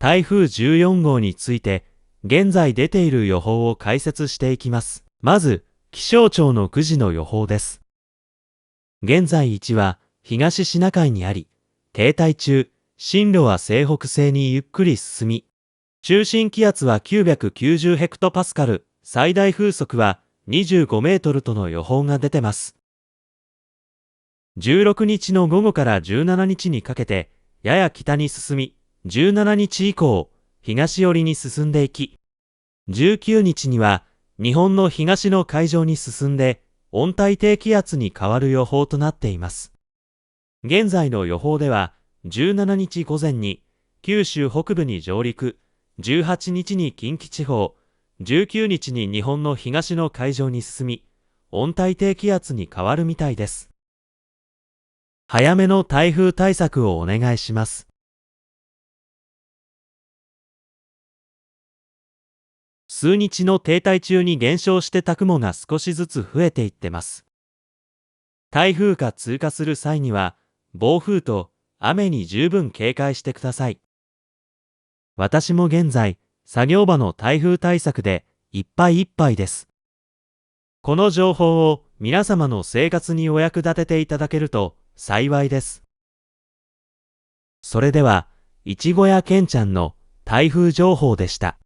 台風14号について、現在出ている予報を解説していきます。まず、気象庁の9時の予報です。現在1は東シナ海にあり、停滞中、進路は西北西にゆっくり進み、中心気圧は990ヘクトパスカル、最大風速は25メートルとの予報が出てます。16日の午後から17日にかけて、やや北に進み、17日以降、東寄りに進んでいき、19日には日本の東の海上に進んで、温帯低気圧に変わる予報となっています。現在の予報では、17日午前に九州北部に上陸、18日に近畿地方、19日に日本の東の海上に進み、温帯低気圧に変わるみたいです。早めの台風対策をお願いします。数日の停滞中に減少してた雲が少しずつ増えていってます。台風が通過する際には、暴風と雨に十分警戒してください。私も現在、作業場の台風対策でいっぱいいっぱいです。この情報を皆様の生活にお役立てていただけると幸いです。それでは、いちごやけんちゃんの台風情報でした。